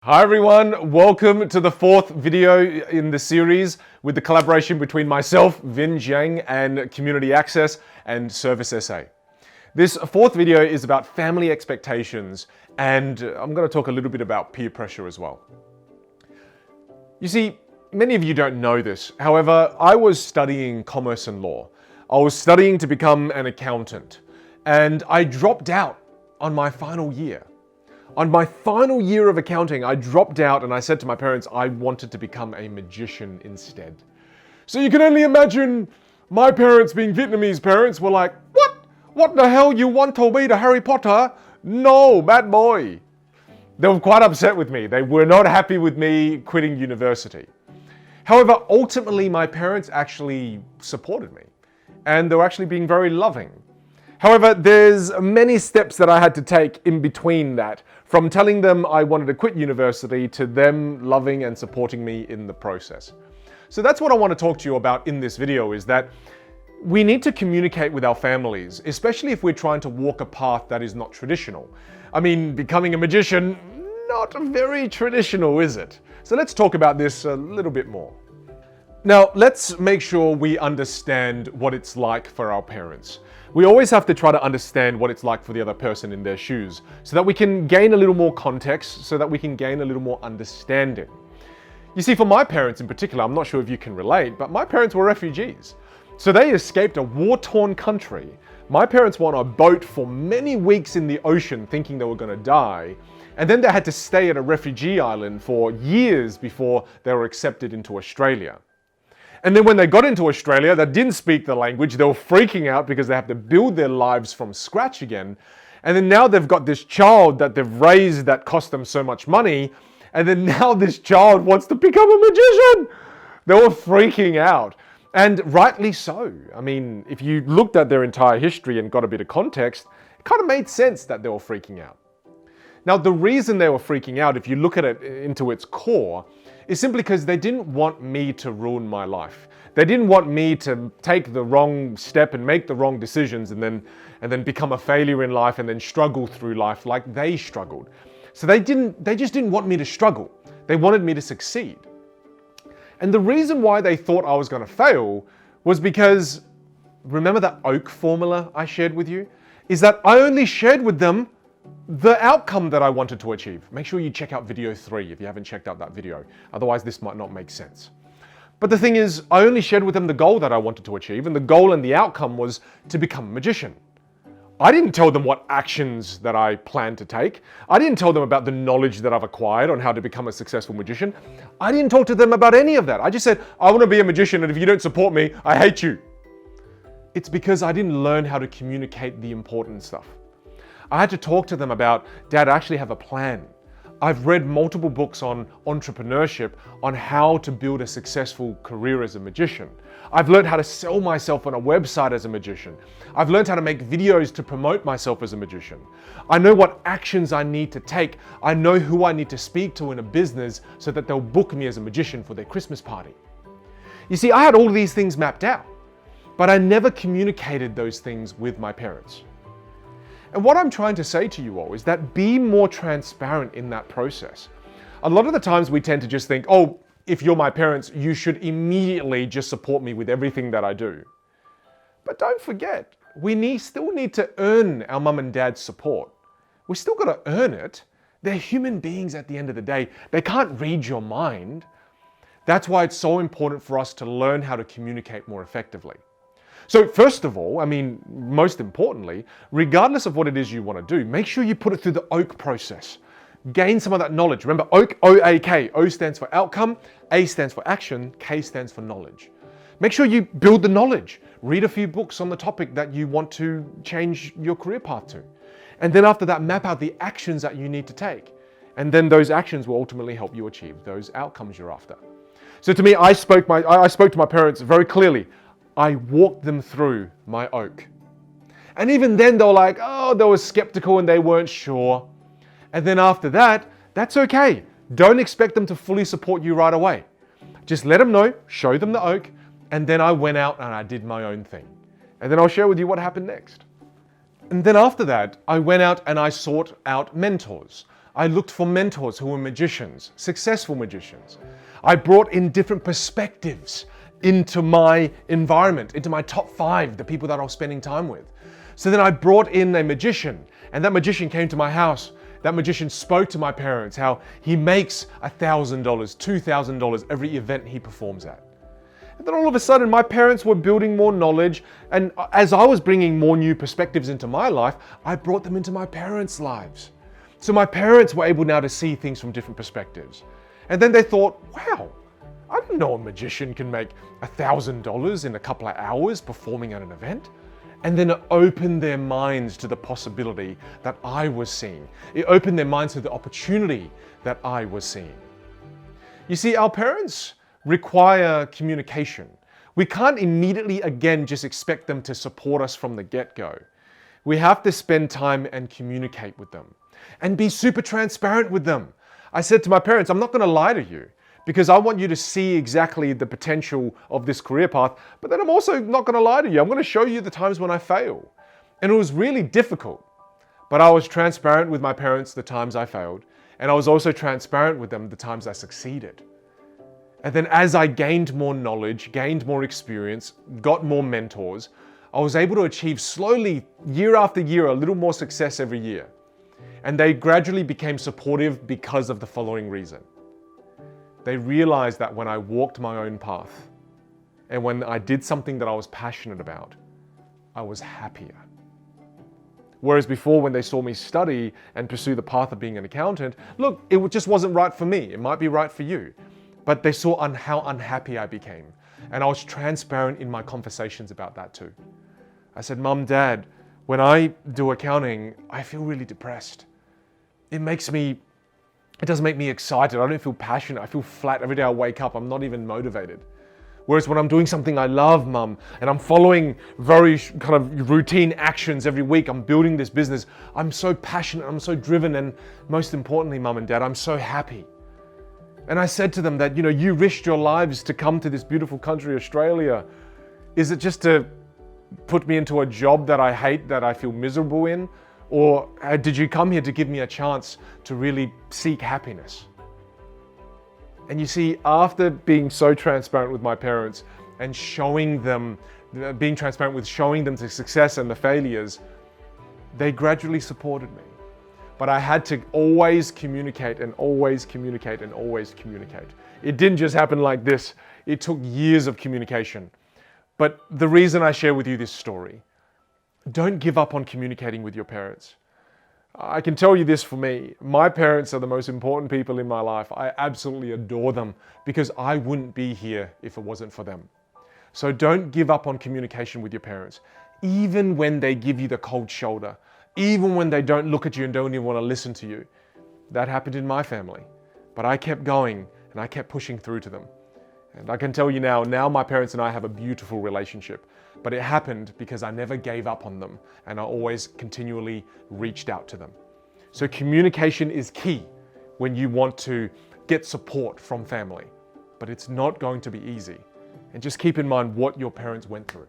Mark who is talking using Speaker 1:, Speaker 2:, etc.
Speaker 1: Hi everyone, welcome to the fourth video in the series with the collaboration between myself, Vinh Giang, and Community Access and Service SA. This fourth video is about family expectations, and I'm going to talk a little bit about peer pressure as well. You see, many of you don't know this. However, I was studying commerce and law. I was studying to become an accountant, and I dropped out on my final year. On my final year of accounting, I dropped out and I said to my parents I wanted to become a magician instead. So you can only imagine my parents, being Vietnamese parents, were like, "What? What the hell you want to be the Harry Potter? No, bad boy." They were quite upset with me. They were not happy with me quitting university. However, ultimately my parents actually supported me and they were actually being very loving. However, there's many steps that I had to take in between that, from telling them I wanted to quit university to them loving and supporting me in the process. So that's what I want to talk to you about in this video, is that we need to communicate with our families, especially if we're trying to walk a path that is not traditional. I mean, becoming a magician, not very traditional, is it? So let's talk about this a little bit more. Now, let's make sure we understand what it's like for our parents. We always have to try to understand what it's like for the other person in their shoes, so that we can gain a little more context, so that we can gain a little more understanding. You see, for my parents in particular, I'm not sure if you can relate, but my parents were refugees. So they escaped a war-torn country. My parents were on a boat for many weeks in the ocean thinking they were going to die, and then they had to stay at a refugee island for years before they were accepted into Australia. And then when they got into Australia, they didn't speak the language. They were freaking out because they have to build their lives from scratch again. And then now they've got this child that they've raised that cost them so much money. And then now this child wants to become a magician. They were freaking out. And rightly so. I mean, if you looked at their entire history and got a bit of context, it kind of made sense that they were freaking out. Now, the reason they were freaking out, if you look at it into its core, is simply because they didn't want me to ruin my life. They didn't want me to take the wrong step and make the wrong decisions and then become a failure in life and then struggle through life like they struggled. So they just didn't want me to struggle. They wanted me to succeed. And the reason why they thought I was going to fail was because, remember that oak formula I shared with you? Is that I only shared with them the outcome that I wanted to achieve. Make sure you check out video 3 if you haven't checked out that video. Otherwise, this might not make sense. But the thing is, I only shared with them the goal that I wanted to achieve, and the goal and the outcome was to become a magician. I didn't tell them what actions that I planned to take. I didn't tell them about the knowledge that I've acquired on how to become a successful magician. I didn't talk to them about any of that. I just said, I want to be a magician, and if you don't support me, I hate you. It's because I didn't learn how to communicate the important stuff. I had to talk to them about, Dad, I actually have a plan. I've read multiple books on entrepreneurship, on how to build a successful career as a magician. I've learned how to sell myself on a website as a magician. I've learned how to make videos to promote myself as a magician. I know what actions I need to take. I know who I need to speak to in a business so that they'll book me as a magician for their Christmas party. You see, I had all of these things mapped out, but I never communicated those things with my parents. And what I'm trying to say to you all is that be more transparent in that process. A lot of the times we tend to just think, oh, if you're my parents, you should immediately just support me with everything that I do. But don't forget, we still need to earn our mum and dad's support. We still got to earn it. They're human beings at the end of the day. They can't read your mind. That's why it's so important for us to learn how to communicate more effectively. So first of all, most importantly, regardless of what it is you want to do, make sure you put it through the OAK process. Gain some of that knowledge. Remember, OAK, O-A-K. O stands for outcome, A stands for action, K stands for knowledge. Make sure you build the knowledge. Read a few books on the topic that you want to change your career path to. And then after that, map out the actions that you need to take. And then those actions will ultimately help you achieve those outcomes you're after. So to me, I spoke to my parents very clearly. I walked them through my OAK. And even then they were like, oh, they were skeptical and they weren't sure. And then after that, that's okay. Don't expect them to fully support you right away. Just let them know, show them the OAK, and then I went out and I did my own thing. And then I'll share with you what happened next. And then after that, I went out and I sought out mentors. I looked for mentors who were magicians, successful magicians. I brought in different perspectives into my environment, into my top 5, the people that I was spending time with. So then I brought in a magician, and that magician came to my house. That magician spoke to my parents how he makes $1,000, $2,000 every event he performs at. And then all of a sudden, my parents were building more knowledge, and as I was bringing more new perspectives into my life, I brought them into my parents' lives. So my parents were able now to see things from different perspectives. And then they thought, wow, I didn't know a magician can make $1,000 in a couple of hours performing at an event. And then it opened their minds to the possibility that I was seeing. It opened their minds to the opportunity that I was seeing. You see, our parents require communication. We can't immediately again just expect them to support us from the get-go. We have to spend time and communicate with them and be super transparent with them. I said to my parents, I'm not going to lie to you because I want you to see exactly the potential of this career path, but then I'm also not going to lie to you. I'm going to show you the times when I fail. And it was really difficult, but I was transparent with my parents the times I failed, and I was also transparent with them the times I succeeded. And then as I gained more knowledge, gained more experience, got more mentors, I was able to achieve slowly, year after year, a little more success every year. And they gradually became supportive because of the following reason. They realized that when I walked my own path and when I did something that I was passionate about, I was happier. Whereas before, when they saw me study and pursue the path of being an accountant, look, it just wasn't right for me. It might be right for you. But they saw how unhappy I became. And I was transparent in my conversations about that too. I said, Mum, Dad, when I do accounting, I feel really depressed. It doesn't make me excited. I don't feel passionate. I feel flat. Every day I wake up, I'm not even motivated. Whereas when I'm doing something I love, Mum, and I'm following very kind of routine actions every week, I'm building this business, I'm so passionate, I'm so driven, and most importantly, Mum and Dad, I'm so happy. And I said to them that, you risked your lives to come to this beautiful country, Australia. Is it just to put me into a job that I hate, that I feel miserable in? Or did you come here to give me a chance to really seek happiness? And you see, after being so transparent with my parents and showing them, being transparent with showing them the success and the failures, they gradually supported me. But I had to always communicate and always communicate and always communicate. It didn't just happen like this. It took years of communication. But the reason I share with you this story, don't give up on communicating with your parents. I can tell you this for me, my parents are the most important people in my life. I absolutely adore them because I wouldn't be here if it wasn't for them. So don't give up on communication with your parents, even when they give you the cold shoulder, even when they don't look at you and don't even want to listen to you. That happened in my family, but I kept going and I kept pushing through to them. And I can tell you now my parents and I have a beautiful relationship, but it happened because I never gave up on them and I always continually reached out to them. So communication is key when you want to get support from family, but it's not going to be easy. And just keep in mind what your parents went through.